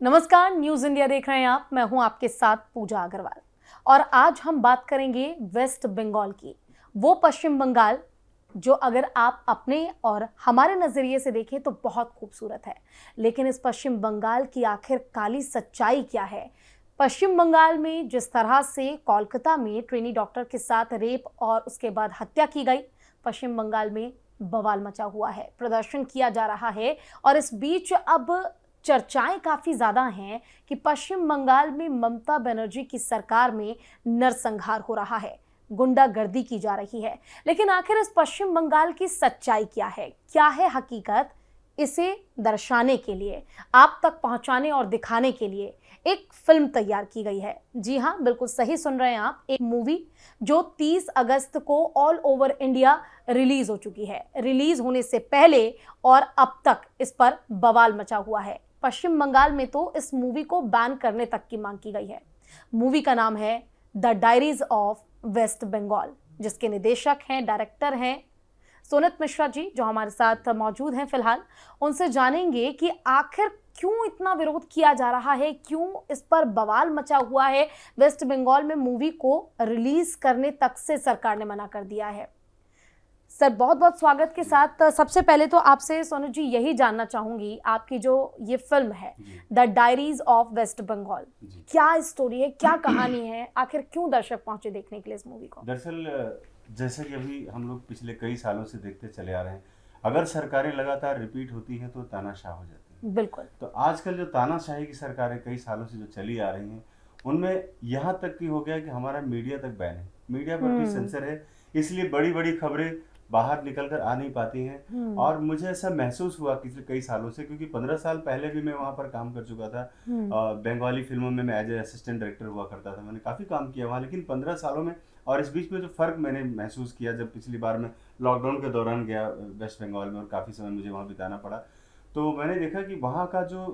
नमस्कार, news India देख रहे हैं आप। मैं हूं आपके साथ पूजा अग्रवाल और आज हम बात करेंगे वेस्ट बंगाल की। वो पश्चिम बंगाल जो अगर आप अपने और हमारे नजरिए से देखें तो बहुत खूबसूरत है, लेकिन इस पश्चिम बंगाल की आखिर काली सच्चाई क्या है? पश्चिम बंगाल में जिस तरह से कोलकाता में ट्रेनी डॉक्टर के साथ रेप और उसके बाद हत्या की गई, पश्चिम बंगाल में बवाल मचा हुआ है, प्रदर्शन किया जा रहा है और इस बीच अब चर्चाएं काफी ज्यादा हैं कि पश्चिम बंगाल में ममता बनर्जी की सरकार में नरसंहार हो रहा है, गुंडागर्दी की जा रही है। लेकिन आखिर इस पश्चिम बंगाल की सच्चाई क्या है, क्या है हकीकत? इसे दर्शाने के लिए, आप तक पहुंचाने और दिखाने के लिए एक फिल्म तैयार की गई है। जी हां, बिल्कुल सही सुन रहे हैं आप, एक मूवी जो 30 अगस्त को ऑल ओवर इंडिया रिलीज हो चुकी है। रिलीज होने से पहले और अब तक इस पर बवाल मचा हुआ है। पश्चिम बंगाल में तो इस मूवी को बैन करने तक की मांग की गई है। मूवी का नाम है the diaries of West Bengal, जिसके निदेशक हैं, डायरेक्टर हैं सोनत मिश्रा जी, जो हमारे साथ मौजूद हैं फिलहाल। उनसे जानेंगे कि आखिर क्यों इतना विरोध किया जा रहा है, क्यों इस पर बवाल मचा हुआ है। वेस्ट बंगाल में मूवी को रिलीज करने तक से सरकार ने मना कर दिया है। सर, बहुत बहुत स्वागत के साथ सबसे पहले तो आपसे सोनू जी यही जानना चाहूंगी, आपकी जो ये फिल्म है the diaries of West Bengal, क्या स्टोरी है, क्या कहानी है, आखिर क्यों दर्शक पहुंचे देखने के लिए इस मूवी को? दरअसल जैसे कि अभी हम लोग पिछले कई सालों से देखते चले आ रहे हैं, अगर सरकारें लगातार रिपीट होती हैं तो तानाशाह हो जाती हैं। बिल्कुल। तो आजकल जो तानाशाही की सरकारें कई सालों से जो चली आ रही हैं, उनमें यहाँ तक की हो गया कि हमारा मीडिया तक बैन है, मीडिया पर भी सेंसर है, इसलिए बड़ी बड़ी खबरें बाहर निकल कर आ नहीं पाती हैं। और मुझे ऐसा महसूस हुआ पिछले कई सालों से, क्योंकि 15 साल पहले भी मैं वहाँ पर काम कर चुका था। बंगाली फिल्मों में मैं एज ए असिस्टेंट डायरेक्टर हुआ करता था, मैंने काफ़ी काम किया वहाँ। लेकिन 15 सालों में और इस बीच में जो फ़र्क मैंने महसूस किया, जब पिछली बार मैं लॉकडाउन के दौरान गया वेस्ट बंगाल में और काफ़ी समय मुझे वहाँ बिताना पड़ा, तो मैंने देखा कि वहाँ का जो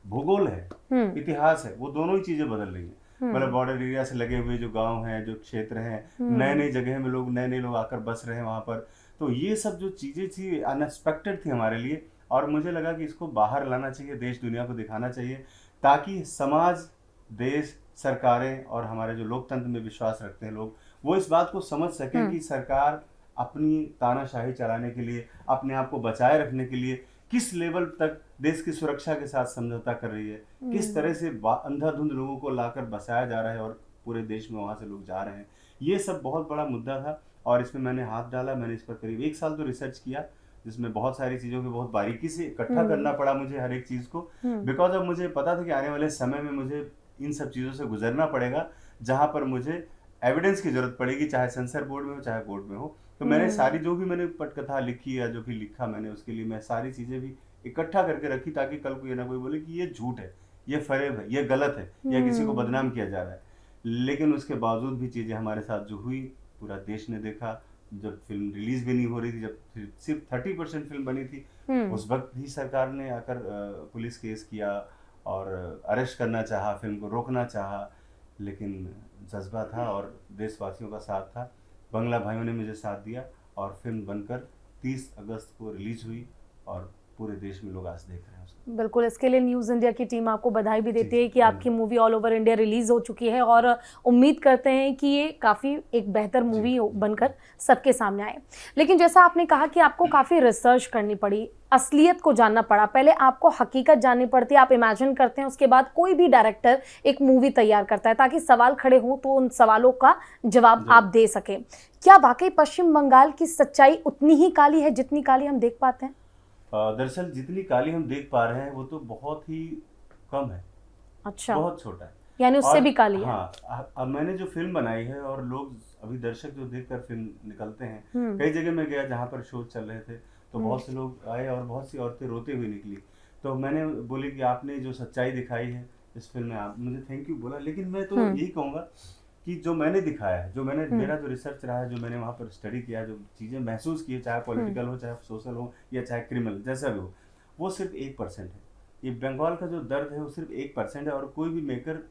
भूगोल है, इतिहास है, वो दोनों ही चीज़ें बदल रही हैं। मतलब बॉर्डर एरिया से लगे हुए जो गांव हैं, जो क्षेत्र हैं, नए नई जगह में नए नए लोग आकर बस रहे हैं वहाँ पर। तो ये सब जो चीज़ें थी अनएक्सपेक्टेड थी हमारे लिए, और मुझे लगा कि इसको बाहर लाना चाहिए, देश दुनिया को दिखाना चाहिए, ताकि समाज, देश, सरकारें और हमारे जो लोकतंत्र में विश्वास रखते हैं लोग, वो इस बात को समझ सकें कि सरकार अपनी तानाशाही चलाने के लिए, अपने आप को बचाए रखने के लिए किस लेवल तक देश की सुरक्षा के साथ समझौता कर रही है, किस तरह से अंधाधुंध लोगों को लाकर बसाया जा रहा है और पूरे देश में वहाँ से लोग जा रहे हैं। ये सब बहुत बड़ा मुद्दा था और इसमें मैंने हाथ डाला। मैंने इस पर करीब 1 साल तो रिसर्च किया, जिसमें बहुत सारी चीज़ों को बहुत बारीकी से इकट्ठा करना पड़ा मुझे, हर एक चीज़ को, बिकॉज अब मुझे पता था कि आने वाले समय में मुझे इन सब चीज़ों से गुजरना पड़ेगा, जहाँ पर मुझे एविडेंस की जरूरत पड़ेगी, चाहे सेंसर बोर्ड में हो चाहे कोर्ट में हो। तो मैंने सारी जो भी मैंने पटकथा लिखी या जो भी लिखा मैंने, उसके लिए मैं सारी चीज़ें भी इकट्ठा करके रखी, ताकि कल को ये ना कोई बोले कि ये झूठ है, ये फरेब है, ये गलत है, या किसी को बदनाम किया जा रहा है। लेकिन उसके बावजूद भी चीज़ें हमारे साथ जो हुई, पूरा देश ने देखा। जब फिल्म रिलीज भी नहीं हो रही थी, जब सिर्फ 30% फिल्म बनी थी, उस वक्त भी सरकार ने आकर पुलिस केस किया और अरेस्ट करना चाहा, फिल्म को रोकना चाहा, लेकिन जज्बा था और देशवासियों का साथ था। बंगला भाइयों ने मुझे साथ दिया और फिल्म बनकर 30 अगस्त को रिलीज हुई और पूरे देश में लोग आज देख रहे हैं उसको। बिल्कुल, इसके लिए न्यूज़ इंडिया की टीम आपको बधाई भी देती है कि आपकी movie all over India release हो चुकी है और उम्मीद करते हैं कि ये काफ़ी एक बेहतर मूवी बनकर सबके सामने आए। लेकिन जैसा आपने कहा कि आपको काफ़ी रिसर्च करनी पड़ी, असलियत को जानना पड़ा, पहले आपको हकीकत जाननी पड़ती है, आप इमेजिन करते हैं, उसके बाद कोई भी डायरेक्टर एक मूवी तैयार करता है ताकि सवाल खड़े हों तो उन सवालों का जवाब आप दे सकें। क्या वाकई पश्चिम बंगाल की सच्चाई उतनी ही काली है जितनी काली हम देख पाते हैं? दरअसल जितनी काली हम देख पा रहे हैं वो तो बहुत ही कम है। अच्छा, बहुत छोटा है, यानी उससे भी काली है। हाँ, अब मैंने जो फिल्म बनाई है और लोग अभी दर्शक जो देखकर फिल्म निकलते हैं, कई जगह मैं गया जहाँ पर शो चल रहे थे, तो बहुत से लोग आए और बहुत सी औरतें रोते हुए निकली। तो मैंने बोली कि आपने जो सच्चाई दिखाई है इस फिल्म में, आप मुझे थैंक यू बोला। लेकिन मैं तो यही कहूँगा कि जो मैंने दिखाया है, जो मैंने मेरा जो रिसर्च रहा है, जो मैंने वहाँ पर स्टडी किया, जो चीज़ें महसूस की, चाहे पॉलिटिकल हो, चाहे सोशल हो, या चाहे क्रिमिनल, जैसा भी हो, वो सिर्फ 1% है। ये बंगाल का जो दर्द है वो सिर्फ 1% है, और कोई भी मेकर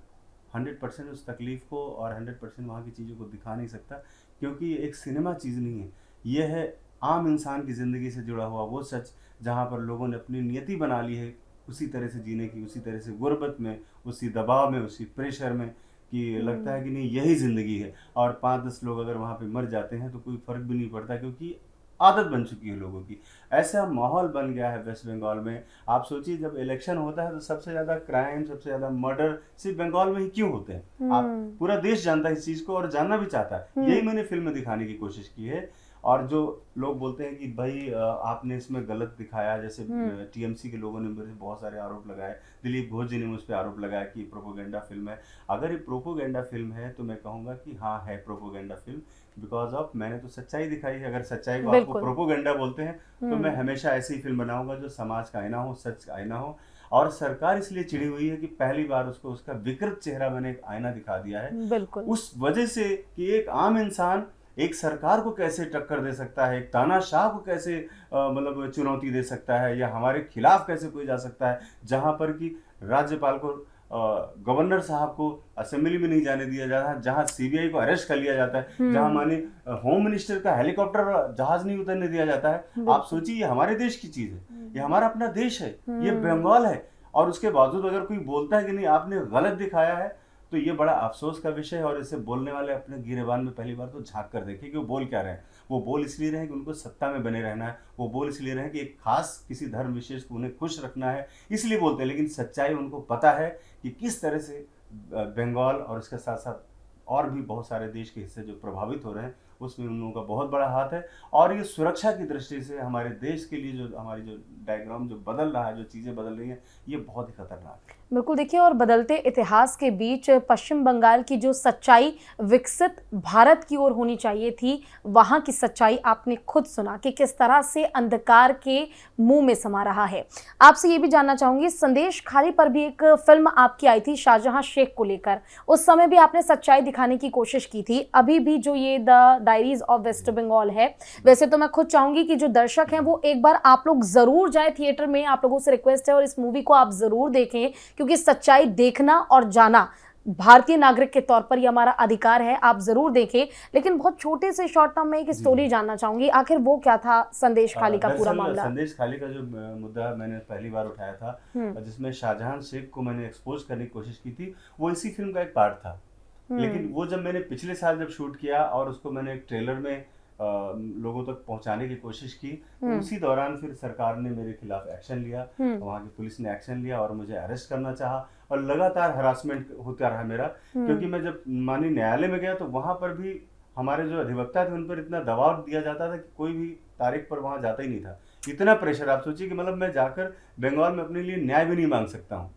100% उस तकलीफ को और 100% वहाँ की चीज़ों को दिखा नहीं सकता, क्योंकि ये एक सिनेमा चीज़ नहीं है। ये है आम इंसान की ज़िंदगी से जुड़ा हुआ वो सच, जहाँ पर लोगों ने अपनी नियति बना ली है उसी तरह से जीने की, उसी तरह से गुर्बत में, उसी दबाव में, उसी प्रेशर में, कि लगता है कि नहीं यही ज़िंदगी है। और 5-10 लोग अगर वहाँ पे मर जाते हैं तो कोई फ़र्क भी नहीं पड़ता, क्योंकि आदत बन चुकी है लोगों की। ऐसा माहौल बन गया है वेस्ट बंगाल में। आप सोचिए जब इलेक्शन होता है तो सबसे ज़्यादा क्राइम, सबसे ज़्यादा मर्डर सिर्फ बंगाल में ही क्यों होते हैं? आप पूरा देश जानता है इस चीज़ को और जानना भी चाहता है। यही मैंने फिल्म में दिखाने की कोशिश की है। और जो लोग बोलते हैं कि भाई आपने इसमें गलत दिखाया, जैसे टीएमसी के लोगों ने मेरे पे बहुत सारे आरोप लगाए, दिलीप घोष जी ने मुझ पर आरोप लगाया कि प्रोपोगेंडा फिल्म है। अगर ये प्रोपोगेंडा फिल्म है तो मैं कहूँगा कि हाँ है प्रोपोगेंडा फिल्म, बिकॉज ऑफ मैंने तो सच्चाई दिखाई है। अगर सच्चाई को आपको प्रोपोगेंडा बोलते हैं तो मैं हमेशा ऐसी फिल्म बनाऊंगा जो समाज का आईना हो, सच का आईना हो। और सरकार इसलिए चिड़ी हुई है कि पहली बार उसको उसका विकृत चेहरा मैंने एक आईना दिखा दिया है। बिल्कुल। उस वजह से कि एक आम इंसान एक सरकार को कैसे टक्कर दे सकता है, एक तानाशाह को कैसे मतलब चुनौती दे सकता है, या हमारे खिलाफ कैसे कोई जा सकता है, जहां पर कि राज्यपाल को, गवर्नर साहब को असेंबली में नहीं जाने दिया जाता है, जहां सीबीआई को अरेस्ट कर लिया जाता है, जहां माननीय होम मिनिस्टर का हेलीकॉप्टर जहाज नहीं उतरने दिया जाता है। आप सोचिए ये हमारे देश की चीज है, ये हमारा अपना देश है, ये बंगाल है। और उसके बावजूद अगर कोई बोलता है कि नहीं आपने गलत दिखाया है, तो ये बड़ा अफसोस का विषय है। और इसे बोलने वाले अपने गिरेबान में पहली बार तो झांक कर देखें कि वो बोल क्या रहे हैं। वो बोल इसलिए रहे हैं कि उनको सत्ता में बने रहना है, वो बोल इसलिए रहे हैं कि एक खास किसी धर्म विशेष को उन्हें खुश रखना है, इसलिए बोलते हैं। लेकिन सच्चाई उनको पता है कि किस तरह से बंगाल और इसके साथ साथ और भी बहुत सारे देश के हिस्से जो प्रभावित हो रहे हैं, उसमें उन लोगों का बहुत बड़ा हाथ है। और ये सुरक्षा की दृष्टि से हमारे देश के लिए जो हमारी जो डायग्राम जो बदल रहा है, जो चीज़ें बदल रही हैं, ये बहुत ही खतरनाक है। बिल्कुल। देखिए, और बदलते इतिहास के बीच पश्चिम बंगाल की जो सच्चाई विकसित भारत की ओर होनी चाहिए थी, वहाँ की सच्चाई आपने खुद सुना कि किस तरह से अंधकार के मुंह में समा रहा है। आपसे ये भी जानना चाहूँगी, संदेश खाली पर भी एक फिल्म आपकी आई थी शाहजहां शेख को लेकर, उस समय भी आपने सच्चाई दिखाने की कोशिश की थी। अभी भी जो ये the diaries of West Bengal है, वैसे तो मैं खुद चाहूँगी कि जो दर्शक हैं वो एक बार आप लोग ज़रूर जाए थिएटर में, आप लोगों से रिक्वेस्ट है, और इस मूवी को आप ज़रूर देखें, क्योंकि सच्चाई देखना और जाना भारतीय नागरिक के तौर पर ये हमारा अधिकार है। आप जरूर देखें। लेकिन बहुत छोटे से शॉर्ट टर्म में एक स्टोरी जानना चाहूंगी, आखिर वो क्या था संदेश खाली का पूरा मामला? संदेश खाली का जो मुद्दा मैंने पहली बार उठाया था, जिसमें शाहजहां शेख को मैंने एक्सपोज करने की कोशिश की थी, वो इसी फिल्म का एक पार्ट था। लेकिन वो जब मैंने पिछले साल जब शूट किया और उसको मैंने एक ट्रेलर में लोगों तक पहुंचाने की कोशिश की, तो उसी दौरान फिर सरकार ने मेरे खिलाफ एक्शन लिया, वहाँ की पुलिस ने एक्शन लिया और मुझे अरेस्ट करना चाहा, और लगातार हरासमेंट होता रहा मेरा। क्योंकि मैं जब माननीय न्यायालय में गया तो वहाँ पर भी हमारे जो अधिवक्ता थे उन पर इतना दबाव दिया जाता था कि कोई भी तारीख पर वहाँ जाता ही नहीं था। इतना प्रेशर, आप सोचिए कि मतलब मैं जाकर बंगाल में अपने लिए न्याय भी नहीं मांग सकता हूँ,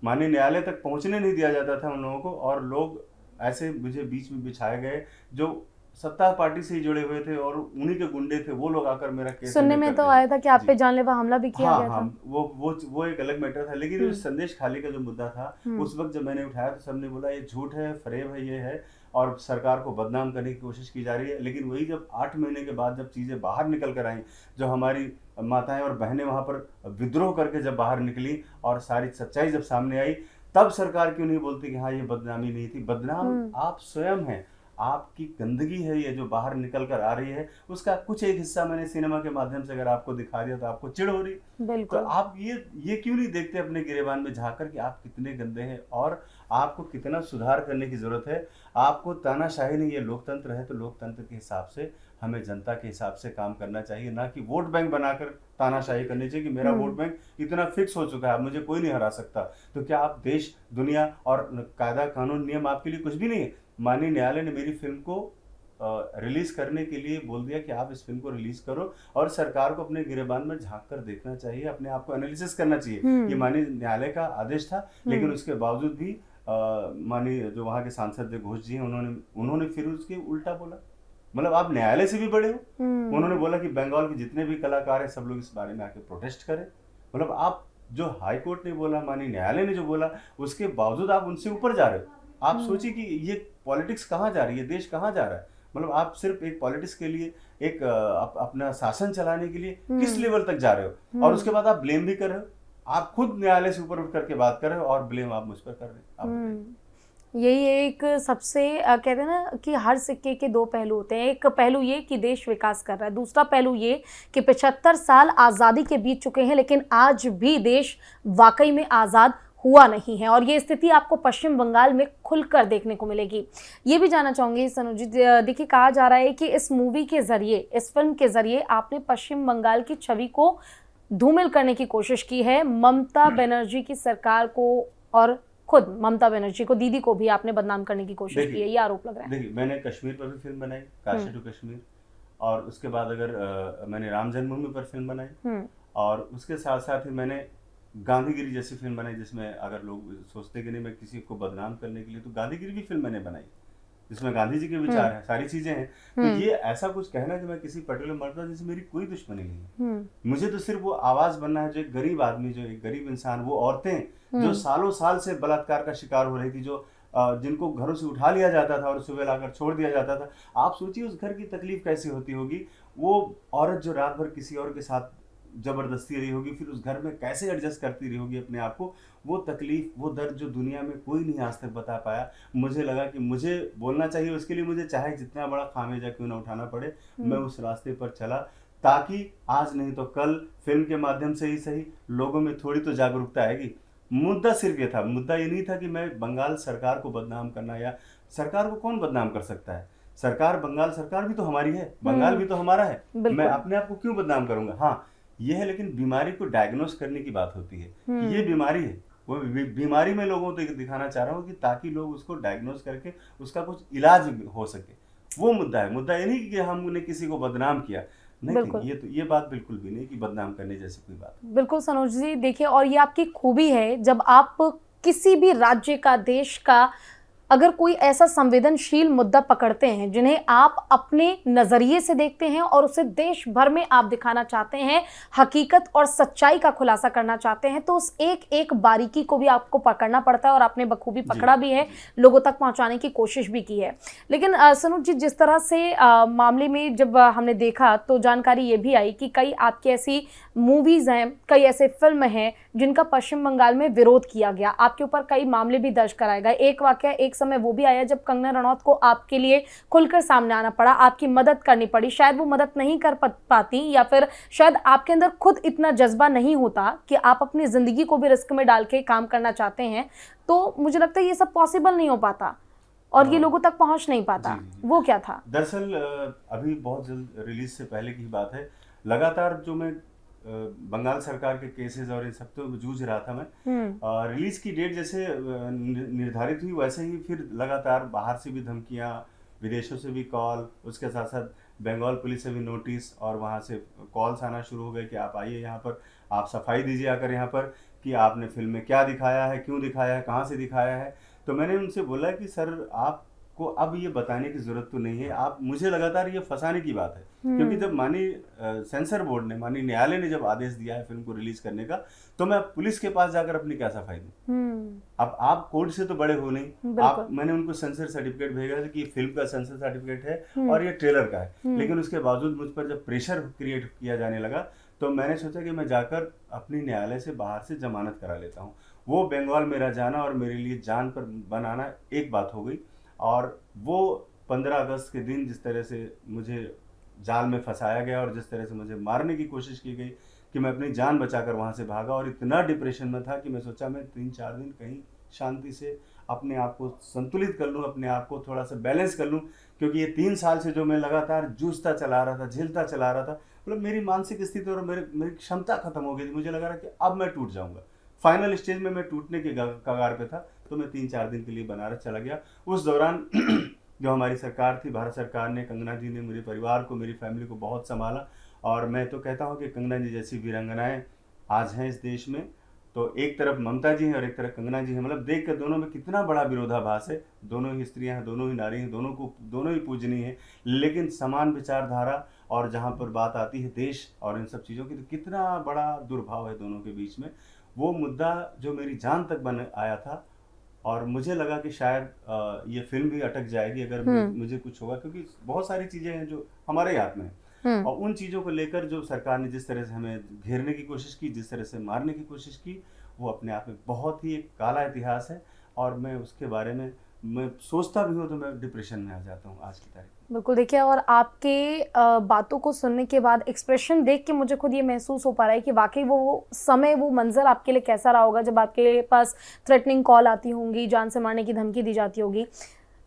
माननीय न्यायालय तक पहुँचने नहीं दिया जाता था उन लोगों को। और लोग ऐसे मुझे बीच में बिछाए गए जो सत्ता पार्टी से ही जुड़े हुए थे और उन्हीं के गुंडे थे, वो लोग आकर मेरा केस सुनने में तो आया था कि आप पे जानलेवा हमला भी किया गया था। वो एक अलग मैटर था। लेकिन संदेश खाली का जो मुद्दा था, उस वक्त जब मैंने उठाया तो सबने बोला ये झूठ है, फरेब है, ये है, और सरकार को बदनाम करने की कोशिश की जा रही है। लेकिन वही जब 8 महीने के बाद जब चीज़ें बाहर निकल कर आई, जो हमारी माताएं और बहनें वहाँ पर विद्रोह करके जब बाहर निकली और सारी सच्चाई जब सामने आई, तब सरकार क्यों नहीं बोलती कि हाँ ये बदनामी नहीं थी। बदनाम आप स्वयं हैं, आपकी गंदगी है ये जो बाहर निकल कर आ रही है, उसका कुछ एक हिस्सा मैंने सिनेमा के माध्यम से अगर आपको दिखा दिया तो आपको चिढ़ हो रही। तो आप ये क्यों नहीं देखते अपने गिरेबान में झांककर कि आप कितने गंदे हैं और आपको कितना सुधार करने की जरूरत है। आपको तानाशाही नहीं, ये लोकतंत्र है, तो लोकतंत्र के हिसाब से हमें जनता के हिसाब से काम करना चाहिए, ना कि वोट बैंक बनाकर तानाशाही करनी चाहिए कि मेरा वोट बैंक इतना फिक्स हो चुका है, मुझे कोई नहीं हरा सकता। तो क्या आप देश, दुनिया और कायदा कानून नियम आपके लिए कुछ भी नहीं है? माननीय न्यायालय ने मेरी फिल्म को रिलीज करने के लिए बोल दिया कि आप इस फिल्म को रिलीज करो, और सरकार को अपने गिरेबान में झांक कर देखना चाहिए, अपने आप को एनालिसिस करना चाहिए। ये माननीय न्यायालय का आदेश था, लेकिन उसके बावजूद भी माननीय जो वहाँ के सांसद घोष जी हैं, उन्होंने फिर उसके उल्टा बोला। मतलब आप न्यायालय से भी बड़े हो। उन्होंने बोला कि बंगाल के जितने भी कलाकार हैं सब लोग इस बारे में आके प्रोटेस्ट करें। मतलब आप जो हाई कोर्ट ने बोला, माननीय न्यायालय ने जो बोला, उसके बावजूद आप उनसे ऊपर जा रहे हो। आप सोचिए कि ये पॉलिटिक्स कहाँ जा रही है, देश कहाँ जा रहा है। मतलब आप सिर्फ एक पॉलिटिक्स के लिए, एक अपना शासन चलाने के लिए किस लेवल तक जा रहे हो, और उसके बाद आप ब्लेम भी कर रहे हो। आप खुद न्यायालय से ऊपर उठ करके बात कर रहे हो और ब्लेम आप मुझ पर कर रहे हो। यही एक सबसे कहते हैं ना कि हर सिक्के के दो पहलू होते हैं। एक पहलू ये कि देश विकास कर रहा है, दूसरा पहलू ये कि 75 साल आज़ादी के बीत चुके हैं लेकिन आज भी देश वाकई में आज़ाद हुआ नहीं है, और ये स्थिति आपको पश्चिम बंगाल में खुलकर देखने को मिलेगी। ये भी जानना चाहूँगी सनू जी, देखिए कहा जा रहा है कि इस मूवी के ज़रिए, इस फिल्म के ज़रिए आपने पश्चिम बंगाल की छवि को धूमिल करने की कोशिश की है, ममता बनर्जी की सरकार को और खुद ममता बनर्जी को, दीदी को भी आपने बदनाम करने की कोशिश की है, ये आरोप लग रहा है। देखिए, मैंने कश्मीर पर भी फिल्म बनाई, काशी टू कश्मीर, और उसके बाद अगर मैंने राम जन्मभूमि पर फिल्म बनाई, और उसके साथ साथ ही मैंने गांधीगिरी जैसी फिल्म बनाई, जिसमें अगर लोग सोचते कि नहीं मैं किसी को बदनाम करने के लिए, तो गांधीगिरी भी फिल्म मैंने बनाई जिसमें गांधी जी के विचार हैं, सारी चीजें हैं। तो ये ऐसा कुछ कहना कि मैं किसी पर्टिकुलर मर्द जिससे मेरी कोई दुश्मनी नहीं है, मुझे तो सिर्फ वो आवाज बनना है जो एक गरीब आदमी, जो एक गरीब इंसान, वो औरतें जो सालों साल से बलात्कार का शिकार हो रही थी, जो जिनको घरों से उठा लिया जाता था और सुबह लाकर छोड़ दिया जाता था। आप सोचिए उस घर की तकलीफ कैसी होती होगी। वो औरत जो रात भर किसी और के साथ जबरदस्ती रही होगी, फिर उस घर में कैसे एडजस्ट करती रही होगी अपने आप को, वो तकलीफ, वो दर्द जो दुनिया में कोई नहीं आज तक बता पाया। मुझे लगा कि मुझे बोलना चाहिए, उसके लिए मुझे चाहे जितना बड़ा खामियाजा क्यों ना उठाना पड़े, मैं उस रास्ते पर चला, ताकि आज नहीं तो कल फिल्म के माध्यम से ही सही लोगों में थोड़ी तो जागरूकता आएगी। मुद्दा सिर्फ ये था, मुद्दा ये नहीं था कि मैं बंगाल सरकार को बदनाम करना, या सरकार को कौन बदनाम कर सकता है, सरकार, बंगाल सरकार भी तो हमारी है, बंगाल भी तो हमारा है, मैं अपने आप को क्यों बदनाम करूंगा। हाँ ये है, लेकिन बीमारी को डायग्नोस करने की बात होती है कि ये बीमारी है, वो बीमारी में लोगों को दिखाना चाह रहा हूँ कि ताकि लोग उसको डायग्नोस करके उसका कुछ इलाज हो सके, वो मुद्दा है। मुद्दा ये नहीं कि हमने किसी को बदनाम किया, नहीं, ये बात बिल्कुल भी नहीं कि बदनाम करने जैसी कोई बात। बिल्कुल सनोज जी, देखिए और ये आपकी खूबी है, जब आप किसी भी राज्य का, देश का अगर कोई ऐसा संवेदनशील मुद्दा पकड़ते हैं जिन्हें आप अपने नजरिए से देखते हैं और उसे देश भर में आप दिखाना चाहते हैं, हकीकत और सच्चाई का खुलासा करना चाहते हैं, तो उस एक एक बारीकी को भी आपको पकड़ना पड़ता है, और आपने बखूबी पकड़ा भी है, लोगों तक पहुंचाने की कोशिश भी की है। लेकिन सनोज जी, जिस तरह से मामले में जब हमने देखा तो जानकारी ये भी आई कि कई आपकी ऐसी मूवीज हैं, कई ऐसे फिल्म हैं जिनका पश्चिम बंगाल में विरोध किया गया, आपके ऊपर कई मामले भी दर्ज कराए गए। एक वाकया एक समय वो भी आया जब कंगना रनौत को आपके लिए खुलकर सामने आना पड़ा, आपकी मदद करनी पड़ी, शायद वो मदद नहीं कर पाती, या फिर शायद आपके अंदर खुद इतना जज्बा नहीं होता कि आप अपनी जिंदगी को भी रिस्क में डाल के काम करना चाहते हैं, तो मुझे लगता है ये सब पॉसिबल नहीं हो पाता और ये लोगों तक पहुंच नहीं पाता। वो क्या था? दरअसल अभी बहुत जल्द रिलीज से पहले की बात है, लगातार जो मैं बंगाल सरकार के केसेस और इन सब तो जूझ रहा था मैं। रिलीज की डेट जैसे निर्धारित हुई, वैसे ही फिर लगातार बाहर से भी धमकियां, विदेशों से भी कॉल, उसके साथ साथ बंगाल पुलिस से भी नोटिस, और वहां से कॉल्स आना शुरू हो गए कि आप आइए यहाँ पर, आप सफाई दीजिए आकर यहाँ पर कि आपने फिल्म में क्या दिखाया है, क्यों दिखाया है, कहाँ से दिखाया है। तो मैंने उनसे बोला कि सर आपको अब ये बताने की जरूरत तो नहीं है, आप, मुझे लगातार ये फंसाने की बात है, क्योंकि जब माननीय सेंसर बोर्ड ने, माननीय न्यायालय ने जब आदेश दिया है फिल्म को रिलीज करने का, तो मैं पुलिस के पास जाकर अपनी क्या सफाई दूं। अब आप कोर्ट से तो बड़े हो नहीं, आप, मैंने उनको सेंसर सर्टिफिकेट भेजा कि फिल्म का सेंसर सर्टिफिकेट है और ये ट्रेलर का है, लेकिन उसके बावजूद मुझ पर जब प्रेशर क्रिएट किया जाने लगा, तो मैंने सोचा कि मैं जाकर अपनी न्यायालय से बाहर से जमानत करा लेता हूँ। वो बंगाल मेरा जाना और मेरे लिए जान पर बनाना एक बात हो गई, और वो 15 अगस्त के दिन जिस तरह से मुझे जाल में फंसाया गया और जिस तरह से मुझे मारने की कोशिश की गई कि मैं अपनी जान बचाकर वहाँ से भागा, और इतना डिप्रेशन में था कि मैं सोचा मैं 3-4 दिन कहीं शांति से अपने आप को संतुलित कर लूँ, अपने आप को थोड़ा सा बैलेंस कर लूँ, क्योंकि ये 3 साल से जो मैं लगातार जूझता चला रहा था, झेलता चला रहा था, मतलब मेरी मानसिक स्थिति और मेरी क्षमता खत्म हो गई थी। मुझे लगा रहा कि अब मैं टूट जाऊँगा, फाइनल स्टेज में मैं टूटने के कगार पे था। तो मैं 3-4 दिन के लिए बनारस चला गया। उस दौरान जो हमारी सरकार थी, भारत सरकार ने, कंगना जी ने मेरे परिवार को, मेरी फैमिली को बहुत संभाला, और मैं तो कहता हूँ कि कंगना जी जैसी वीरांगनाएं आज हैं इस देश में, तो एक तरफ ममता जी हैं और एक तरफ कंगना जी हैं, मतलब देख कर दोनों में कितना बड़ा विरोधाभास है। दोनों ही स्त्रियां हैं, दोनों ही नारी हैं, दोनों ही पूजनीय हैं, लेकिन समान विचारधारा, और जहाँ पर बात आती है देश और इन सब चीज़ों की, तो कितना बड़ा दुर्भाव है दोनों के बीच में। वो मुद्दा जो मेरी जान तक बन आया था, और मुझे लगा कि शायद ये फिल्म भी अटक जाएगी अगर मुझे कुछ होगा, क्योंकि बहुत सारी चीज़ें हैं जो हमारे हाथ में हैं, और उन चीज़ों को लेकर जो सरकार ने जिस तरह से हमें घेरने की कोशिश की, जिस तरह से मारने की कोशिश की, वो अपने आप में बहुत ही एक काला इतिहास है, और मैं उसके बारे में मैं सोचता भी हूँ तो मैं डिप्रेशन में आ जाता हूँ आज की तारीख में। बिल्कुल, देखिए और आपके बातों को सुनने के बाद, एक्सप्रेशन देख के मुझे खुद ये महसूस हो पा रहा है कि वाकई वो समय, वो मंजर आपके लिए कैसा रहा होगा जब आपके पास थ्रेटनिंग कॉल आती होंगी, जान से मारने की धमकी दी जाती होगी।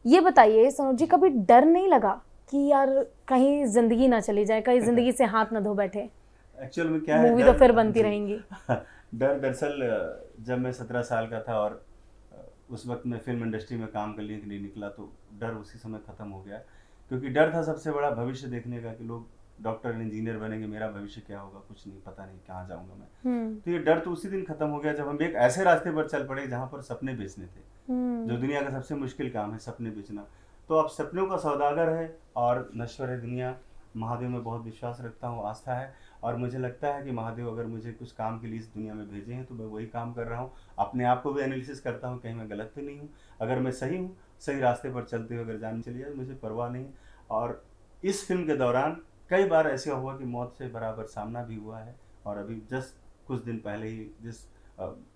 ये बताइए सनोज जी, कभी डर नहीं लगा कि यार कहीं जिंदगी ना चली जाए, कहीं जिंदगी से हाथ ना धो बैठे? एक्चुअल में क्या है, मूवी तो फिर बनती जी। रहेंगी। डर दरअसल जब मैं 17 साल का था और उस वक्त मैं फिल्म इंडस्ट्री में काम करने के लिए निकला तो डर उसी समय ख़त्म हो गया, क्योंकि डर था सबसे बड़ा भविष्य देखने का कि लोग डॉक्टर इंजीनियर बनेंगे, मेरा भविष्य क्या होगा, कुछ नहीं, पता नहीं कहाँ जाऊँगा मैं। तो ये डर तो उसी दिन ख़त्म हो गया जब हम एक ऐसे रास्ते पर चल पड़े जहाँ पर सपने बेचने थे, जो दुनिया का सबसे मुश्किल काम है, सपने बेचना। तो अब सपनों का सौदागर है और नश्वर है दुनिया। महादेव में बहुत विश्वास रखता हूँ, आस्था है, और मुझे लगता है कि महादेव अगर मुझे कुछ काम के लिए इस दुनिया में भेजे हैं तो मैं वही काम कर रहा हूँ। अपने आप को भी एनालिसिस करता हूँ, कहीं मैं गलत तो नहीं हूँ। अगर मैं सही हूँ, सही रास्ते पर चलते हुए अगर जान चली जाए, मुझे परवाह नहीं। और इस फिल्म के दौरान कई बार ऐसा हुआ कि मौत से बराबर सामना भी हुआ है, और अभी जस्ट कुछ दिन पहले ही जिस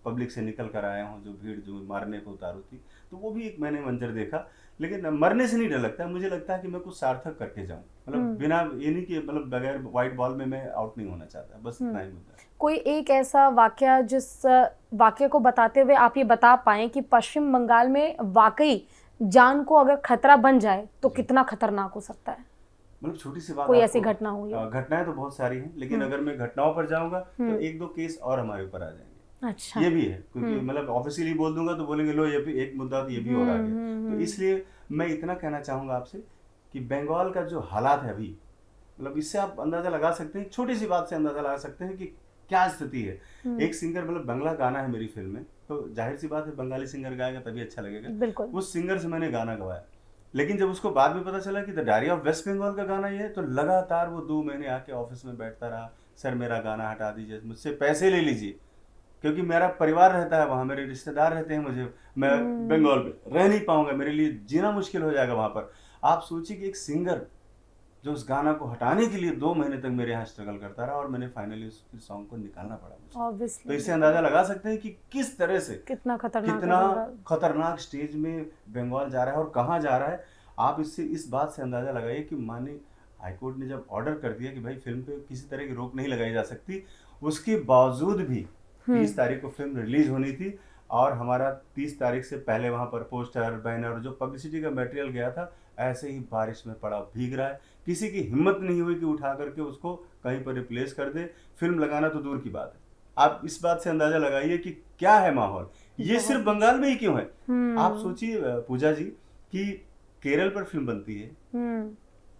पब्लिक से निकल कर आया हूँ, जो भीड़ जो मारने को उतारू थी, तो वो भी एक मैंने मंजर देखा। लेकिन मरने से नहीं डर लगता, मुझे लगता है कि मैं कुछ सार्थक करके जाऊँ, मतलब बिना ये नहीं कि मतलब बगैर वाइट बॉल में मैं आउट नहीं होना चाहता, बस इतना ही मुद्दा है। कोई एक ऐसा वाकया जिस वाकये को बताते हुए आप ये बता पाएं कि पश्चिम बंगाल में वाकई जान को अगर खतरा बन जाए तो कितना खतरनाक हो सकता है? मतलब छोटी सी बात, कोई ऐसी घटना हुई है? घटनाएं तो बहुत सारी हैं, लेकिन अगर मैं घटनाओं पर जाऊंगा तो एक दो केस और हमारे ऊपर आ जाएंगे। अच्छा। ये भी है, क्योंकि मतलब ऑफिशियली बोल दूंगा तो बोलेंगे लो ये भी एक मुद्दा, तो ये भी और आ गया। तो इसलिए मैं इतना कहना चाहूंगा आपसे कि बंगाल का जो हालात है अभी, मतलब इससे आप अंदाजा लगा सकते हैं, छोटी सी बात से अंदाजा लगा सकते हैं कि क्या स्थिति है। एक सिंगर, मतलब बंगला गाना है मेरी फिल्म में, तो जाहिर सी बात है बंगाली सिंगर गाएगा तभी अच्छा लगेगा। बिल्कुल। उस सिंगर से मैंने गाना गवाया, लेकिन जब उसको बाद में पता चला कि the diary of West Bengal का गाना ये है, तो लगातार वो 2 महीने आके ऑफिस में बैठता रहा, सर मेरा गाना हटा दीजिए, मुझसे पैसे ले लीजिए, क्योंकि मेरा परिवार रहता है वहाँ, मेरे रिश्तेदार रहते हैं, मुझे, मैं बंगाल में रह नहीं पाऊंगा, मेरे लिए जीना मुश्किल हो जाएगा वहाँ पर। आप सोचिए कि एक सिंगर जो उस गाना को हटाने के लिए 2 महीने तक मेरे यहाँ स्ट्रगल करता रहा, और मैंने फाइनली उस सॉन्ग को निकालना पड़ा मुझे। Obviously, तो इससे अंदाजा लगा सकते हैं कि किस तरह से कितना खतरनाक कितना खतरनाक स्टेज में बंगाल जा रहा है और कहाँ जा रहा है। आप इससे इस बात से अंदाजा लगाइए कि माननीय हाईकोर्ट ने जब ऑर्डर कर दिया कि भाई फिल्म पे किसी तरह की रोक नहीं लगाई जा सकती, उसके बावजूद भी 30 तारीख को फिल्म रिलीज होनी थी, और हमारा 30 तारीख से पहले वहाँ पर पोस्टर, बैनर, जो पब्लिसिटी का मटेरियल गया था, ऐसे ही बारिश में पड़ा भीग रहा है। किसी की हिम्मत नहीं हुई कि उठा करके उसको कहीं पर रिप्लेस कर दे। फिल्म लगाना तो दूर की बात है, आप इस बात से अंदाजा लगाइए कि क्या है माहौल। ये सिर्फ बंगाल में ही क्यों है? आप सोचिए पूजा जी कि केरल पर फिल्म बनती है,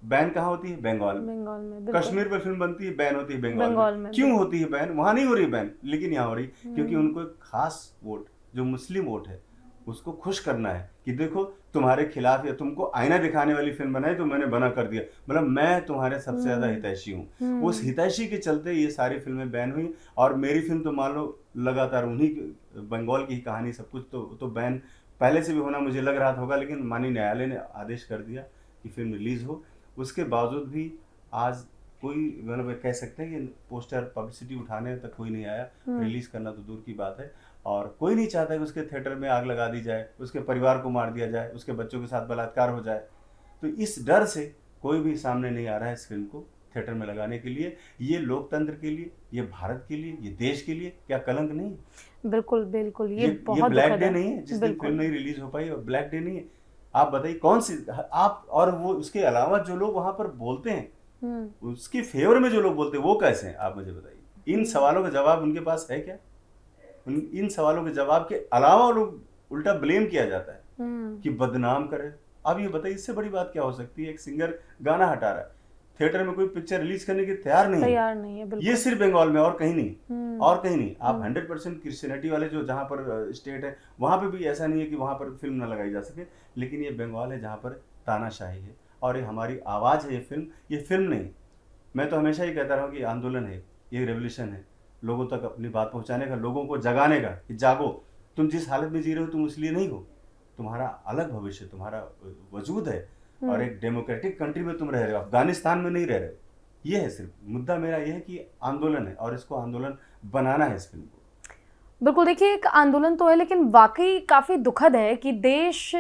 बैन कहाँ होती है? बंगाल में। कश्मीर पर फिल्म बनती है, बैन होती है बंगाल में। क्यों होती है बैन? वहां नहीं हो रही बैन, लेकिन यहाँ हो रही, क्योंकि उनको एक खास वोट, जो मुस्लिम वोट है, उसको खुश करना है कि देखो तुम्हारे खिलाफ या तुमको आईना दिखाने वाली फिल्म बनाई तो मैंने बना कर दिया, मतलब मैं तुम्हारे सबसे ज्यादा हितैषी हूँ। उस हितैषी के चलते ये सारी फिल्में बैन हुई, और मेरी फिल्म तो मान लो लगातार उन्हीं बंगाल की कहानी सब कुछ, तो बैन पहले से भी होना मुझे लग रहा होगा, लेकिन माननीय न्यायालय ने आदेश कर दिया कि फिल्म रिलीज हो। उसके बावजूद भी आज कोई, मतलब कह सकते हैं कि पोस्टर पब्लिसिटी उठाने तक कोई नहीं आया, रिलीज करना तो दूर की बात है। और कोई नहीं चाहता कि उसके थिएटर में आग लगा दी जाए, उसके परिवार को मार दिया जाए, उसके बच्चों के साथ बलात्कार हो जाए। तो इस डर से कोई भी सामने नहीं आ रहा है इस फिल्म को थिएटर में लगाने के लिए। ये लोकतंत्र के लिए, ये भारत के लिए, ये देश के लिए क्या कलंक नहीं है? बिल्कुल बिल्कुल, ये बहुत ब्लैक डे नहीं है जिस दिन फिल्म नहीं रिलीज हो पाई, और ब्लैक डे नहीं है। आप बताइए कौन सी, आप और वो, उसके अलावा जो लोग वहां पर बोलते हैं, उसके फेवर में जो लोग बोलते हैं, वो कैसे हैं? आप मुझे बताइए। इन सवालों का जवाब उनके पास है क्या? इन सवालों के जवाब के अलावा लोग उल्टा ब्लेम किया जाता है कि बदनाम करे। अब ये बताइए, इससे बड़ी बात क्या हो सकती है? एक सिंगर गाना हटा रहा है, थिएटर में कोई पिक्चर रिलीज करने के तैयार नहीं है। ये सिर्फ बंगाल में, और कहीं नहीं, और कहीं नहीं। आप 100% क्रिश्चियनिटी वाले जो जहाँ पर स्टेट है, वहाँ पे भी ऐसा नहीं है कि वहाँ पर फिल्म ना लगाई जा सके, लेकिन ये बंगाल है जहाँ पर तानाशाही है, और ये हमारी आवाज़ है। ये फिल्म नहीं। मैं तो हमेशा ही कहता रहा हूँ कि आंदोलन है, ये रेवोल्यूशन है, लोगों तक अपनी बात पहुँचाने का, लोगों को जगाने का कि जागो, तुम जिस हालत में जी रहे हो तुम इसलिए नहीं हो, तुम्हारा अलग भविष्य, तुम्हारा वजूद है, और एक डेमोक्रेटिक कंट्री में तुम रह रहे हो, अफगानिस्तान में नहीं रह रहे हो। ये है सिर्फ मुद्दा मेरा, ये है कि आंदोलन है, और इसको आंदोलन बनाना है इस फिल्म को। बिल्कुल, देखिए एक आंदोलन तो है, लेकिन वाकई काफ़ी दुखद है कि देश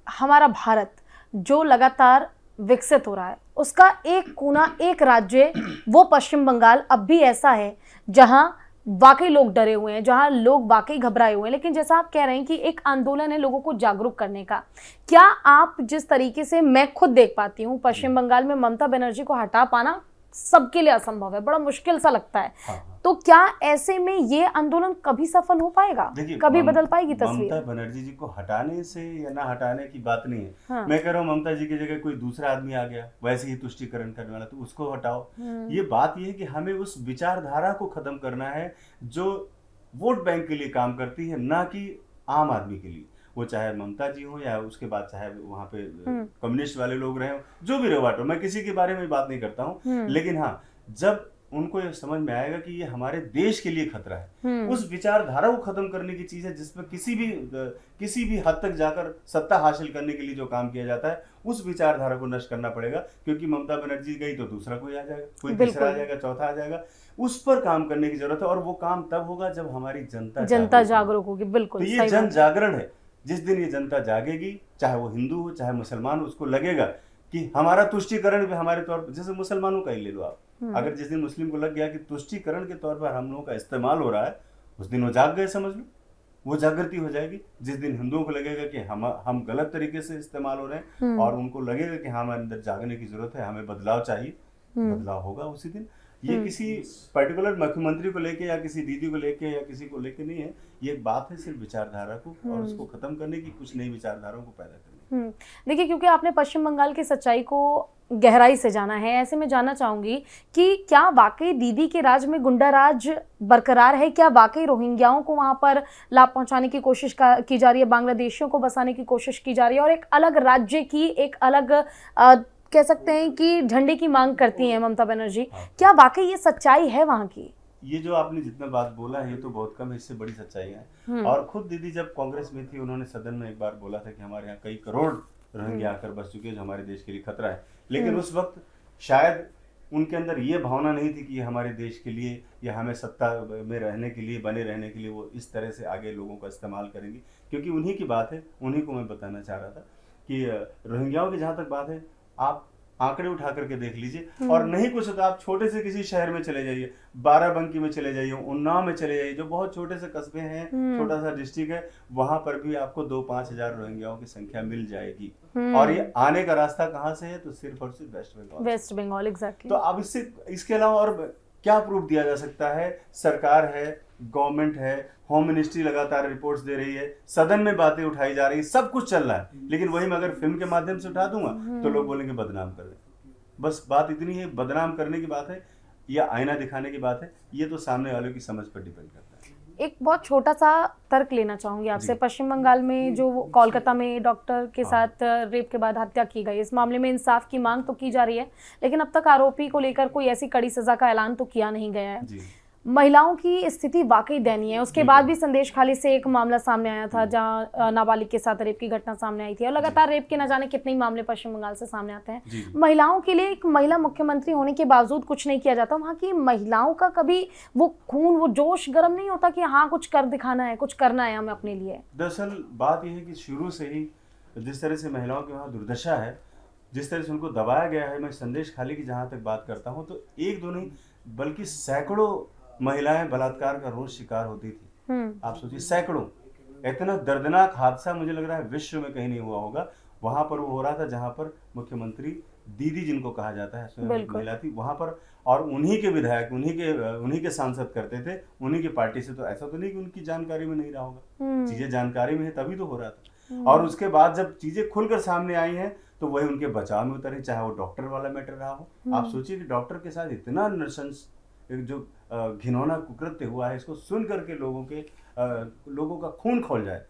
हमारा भारत जो लगातार विकसित हो रहा है, उसका एक कोना, एक राज्य, वो पश्चिम बंगाल अब भी ऐसा है जहां वाकई लोग डरे हुए हैं, जहां लोग वाकई घबराए हुए हैं। लेकिन जैसा आप कह रहे हैं कि एक आंदोलन है लोगों को जागरूक करने का, क्या आप जिस तरीके से मैं खुद देख पाती हूँ पश्चिम बंगाल में ममता बनर्जी को हटा पाना सबके लिए असंभव है, बड़ा मुश्किल सा लगता है। हाँ। तो क्या ऐसे में ये आंदोलन कभी सफल हो पाएगा, देखिए, कभी बदल पाएगी तस्वीर? ममता बनर्जी जी को हटाने से या ना हटाने की बात नहीं है। हाँ। मैं कह रहा हूँ ममता जी की जगह कोई दूसरा आदमी आ गया वैसे ही तुष्टिकरण करने वाला, तो उसको हटाओ। ये बात ये है कि हमें उस विचारधारा को खत्म करना है जो वोट बैंक के लिए काम करती है, ना कि आम आदमी के लिए। वो चाहे ममता जी हो या उसके बाद चाहे वहां पे कम्युनिस्ट वाले लोग रहे हो, जो भी रहे बाटो, मैं किसी के बारे में बात नहीं करता हूँ। लेकिन हाँ, जब उनको ये समझ में आएगा कि ये हमारे देश के लिए खतरा है, उस विचारधारा को खत्म करने की चीज है जिसमें किसी भी हद तक जाकर सत्ता हासिल करने के लिए जो काम किया जाता है, उस विचारधारा को नष्ट करना पड़ेगा। क्योंकि ममता बनर्जी गई तो दूसरा कोई आ जाएगा, कोई तीसरा आ जाएगा, चौथा आ जाएगा। उस पर काम करने की जरूरत है, और वो काम तब होगा जब हमारी जनता जागरूक होगी। बिल्कुल, तो ये जन जागरण है। जिस दिन ये जनता जागेगी, चाहे वो हिंदू हो चाहे मुसलमान हो, उसको लगेगा कि हमारा तुष्टिकरण भी हमारे तौर पर, जैसे मुसलमानों का ही ले लो आप, अगर जिस दिन मुस्लिम को लग गया कि तुष्टिकरण के तौर पर हम लोगों का इस्तेमाल हो रहा है, उस दिन वो जाग गए, समझ लो, वो जागृति हो जाएगी। जिस दिन हिंदुओं को लगेगा कि हम गलत तरीके से इस्तेमाल हो रहे हैं और उनको लगेगा कि हमें अंदर जागने की जरूरत है, हमें बदलाव चाहिए, बदलाव होगा उसी दिन। ये किसी पर्टिकुलर मुख्यमंत्री को लेके या किसी दीदी को लेके या किसी को लेके नहीं है, ये एक बात है सिर्फ विचारधारा को और उसको खत्म करने की, कुछ नई विचारधाराओं को पैदा करने। देखिए, क्योंकि आपने पश्चिम बंगाल की सच्चाई को गहराई से जाना है, ऐसे में जानना चाहूंगी कि क्या वाकई दीदी के राज में गुंडा राज बरकरार है? क्या वाकई रोहिंग्याओं को वहां पर लाभ पहुंचाने की कोशिश की जा रही है, बांग्लादेशियों को बसाने की कोशिश की जा रही है और एक अलग राज्य की, एक अलग कह सकते हैं कि झंडे की मांग करती हैं ममता बनर्जी? क्या वाकई ये सच्चाई है वहां की? ये जो आपने जितना बात बोला है ये तो बहुत कम है, इससे बड़ी सच्चाई है। और खुद दीदी जब कांग्रेस में थी, उन्होंने सदन में एक बार बोला था कि हमारे यहाँ कई करोड़ रोहिंग्या आकर बस चुके हैं जो हमारे देश के लिए खतरा है। लेकिन उस वक्त शायद उनके अंदर ये भावना नहीं थी कि ये हमारे देश के लिए या हमें सत्ता में रहने के लिए, बने रहने के लिए वो इस तरह से आगे लोगों का इस्तेमाल करेंगी। क्योंकि उन्हीं की बात है, उन्हीं को मैं बताना चाह रहा था कि रोहिंग्याओं की जहाँ तक बात है, आप आंकड़े उठा करके देख लीजिए, और नहीं कुछ तो आप छोटे से किसी शहर में चले जाइए, बाराबंकी में चले जाइए, उन्नाव में चले जाइए, जो बहुत छोटे से कस्बे हैं, छोटा सा डिस्ट्रिक्ट है, वहां पर भी आपको 2-5 हजार रोहिंग्याओं की संख्या मिल जाएगी। और ये आने का रास्ता कहाँ से है? तो सिर्फ और सिर्फ वेस्ट बंगाल। एग्जैक्टली। तो अब इसके अलावा और क्या प्रूफ दिया जा सकता है? सरकार है, गवर्नमेंट है, होम मिनिस्ट्री लगातार रिपोर्ट्स दे रही है, सदन में बातें उठाई जा रही है, सब कुछ चल रहा है। लेकिन वही मैं अगर फिल्म के माध्यम से उठा दूंगा तो लोग बोलेंगे बदनाम कर दे। बस बात इतनी है, बदनाम करने की बात है या आईना दिखाने की बात है, ये तो सामने वालों की समझ पर डिपेंड करता है। एक बहुत छोटा सा तर्क लेना चाहूंगी आपसे। पश्चिम बंगाल में जो कोलकाता में डॉक्टर के साथ रेप के बाद हत्या की गई, इस मामले में इंसाफ की मांग तो की जा रही है, लेकिन अब तक आरोपी को लेकर कोई ऐसी कड़ी सजा का ऐलान तो किया नहीं गया है। महिलाओं की स्थिति वाकई दयनीय है। उसके बाद भी संदेश खाली से एक मामला सामने आया था जहां नाबालिग के साथ रेप की घटना सामने आई थी, और लगातार रेप के न जाने कितने मामले पश्चिम बंगाल से सामने आते हैं। महिलाओं के लिए एक महिला मुख्यमंत्री होने के बावजूद कुछ नहीं किया जाता। वहां की महिलाओं का कभी वो खून, वो जोश गर्म नहीं होता कि हाँ कुछ कर दिखाना है, कुछ करना है हमें अपने लिए? दरअसल बात यह है कि शुरू से ही जिस तरह से महिलाओं की वहाँ दुर्दशा है, जिस तरह से उनको दबाया गया है, मैं संदेश खाली की जहाँ तक बात करता हूँ तो एक दो नहीं बल्कि सैकड़ों महिलाएं बलात्कार का रोज शिकार होती थी। आप सोचिए, सैकड़ों। इतना दर्दनाक हादसा मुझे लग रहा है विश्व में कहीं नहीं हुआ होगा। वहां पर वो हो रहा था जहां पर मुख्यमंत्री दीदी जिनको कहा जाता है महिला थी वहां पर, और उन्हीं के विधायक, उन्हीं के सांसद करते थे, उन्हीं की पार्टी से। तो ऐसा तो नहीं कि उनकी जानकारी में नहीं रहा होगा, चीजें जानकारी में है तभी तो हो रहा था। और उसके बाद जब चीजें खुलकर सामने आई हैं तो वही उनके बचाव में उतरे, चाहे वो डॉक्टर वाला मैटर रहा हो। आप सोचिए कि डॉक्टर के साथ इतना नृशंस जो घिनौना कुकृत्य हुआ है, इसको सुन करके लोगों का खून खोल जाए,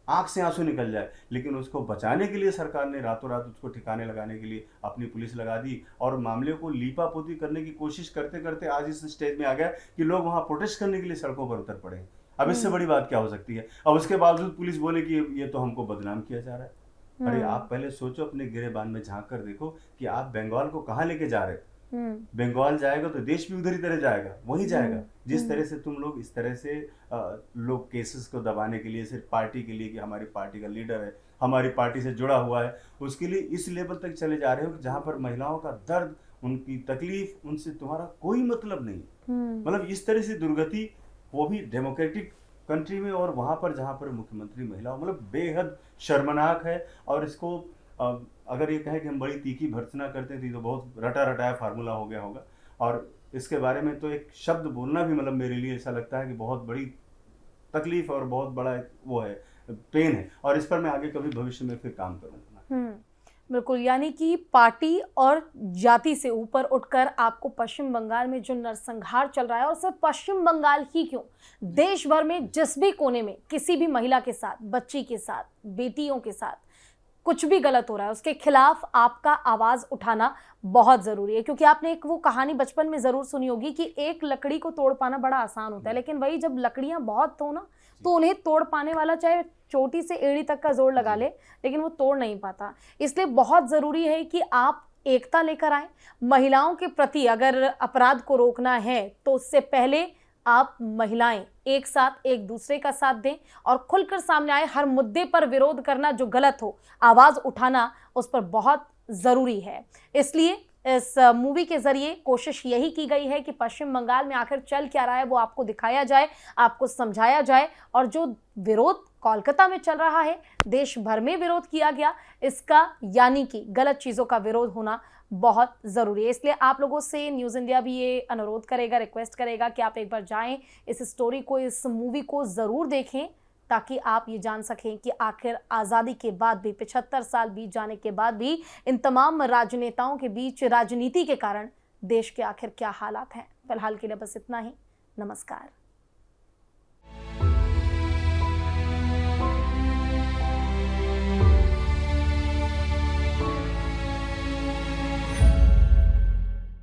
आंख से आंसू निकल जाए। लेकिन उसको बचाने के लिए सरकार ने रातों रात उसको ठिकाने लगाने के लिए अपनी पुलिस लगा दी, और मामले को लीपापोती करने की कोशिश करते करते आज इस स्टेज में आ गया कि लोग वहां प्रोटेस्ट करने के लिए सड़कों पर उतर पड़े। अब इससे बड़ी बात क्या हो सकती है? अब उसके बावजूद पुलिस बोले कि ये तो हमको बदनाम किया जा रहा है। अरे आप पहले सोचो, अपने गिरेबान में झांक कर देखो कि आप बंगाल को कहाँ लेके जा रहे हो। बंगाल जाएगा तो देश भी उधर ही तरह जाएगा, वही जाएगा। जिस तरह से तुम लोग इस तरह से लोग केसेस को दबाने के लिए, सिर्फ पार्टी के लिए कि हमारी पार्टी का लीडर है, हमारी पार्टी से जुड़ा हुआ है, उसके लिए इस लेवल तक चले जा रहे हो कि जहाँ पर महिलाओं का दर्द, उनकी तकलीफ, उनसे तुम्हारा कोई मतलब नहीं। मतलब इस तरह से दुर्गति, वो भी डेमोक्रेटिक कंट्री में, और वहाँ पर जहाँ पर मुख्यमंत्री महिला, मतलब बेहद शर्मनाक है। और इसको अगर ये कहें कि हम बड़ी तीखी भर्त्सना करते थे तो बहुत रटा रटाया फार्मूला हो गया होगा। और इसके बारे में तो एक शब्द बोलना भी मतलब मेरे लिए ऐसा लगता है कि बहुत बड़ी तकलीफ और बहुत बड़ा वो है, पेन है, और इस पर मैं आगे कभी भविष्य में फिर काम करूँगा। बिल्कुल, यानी कि पार्टी और जाति से ऊपर उठकर आपको पश्चिम बंगाल में जो नरसंहार चल रहा है, और सिर्फ पश्चिम बंगाल ही क्यों, देश भर में जिस भी कोने में किसी भी महिला के साथ, बच्ची के साथ, बेटियों के साथ कुछ भी गलत हो रहा है, उसके खिलाफ आपका आवाज उठाना बहुत जरूरी है। क्योंकि आपने एक वो कहानी बचपन में जरूर सुनी होगी कि एक लकड़ी को तोड़ पाना बड़ा आसान होता है, लेकिन वही जब लकड़ियां बहुत हो ना, तो उन्हें तोड़ पाने वाला चाहे चोटी से एड़ी तक का जोर लगा ले, लेकिन वो तोड़ नहीं पाता। इसलिए बहुत जरूरी है कि आप एकता लेकर आए। महिलाओं के प्रति अगर अपराध को रोकना है तो उससे पहले आप महिलाएं एक साथ एक दूसरे का साथ दें और खुलकर सामने आए। हर मुद्दे पर विरोध करना जो गलत हो, आवाज उठाना उस पर बहुत जरूरी है। इसलिए इस मूवी के जरिए कोशिश यही की गई है कि पश्चिम बंगाल में आखिर चल क्या रहा है वो आपको दिखाया जाए, आपको समझाया जाए, और जो विरोध कोलकाता में चल रहा है, देश भर में विरोध किया गया इसका, यानी कि गलत चीज़ों का विरोध होना बहुत ज़रूरी है। इसलिए आप लोगों से न्यूज़ इंडिया भी ये अनुरोध करेगा, रिक्वेस्ट करेगा कि आप एक बार जाएं, इस स्टोरी को, इस मूवी को ज़रूर देखें, ताकि आप ये जान सकें कि आखिर आज़ादी के बाद भी, 75 साल बीत जाने के बाद भी, इन तमाम राजनेताओं के बीच राजनीति के कारण देश के आखिर क्या हालात हैं। फिलहाल के लिए बस इतना ही। नमस्कार।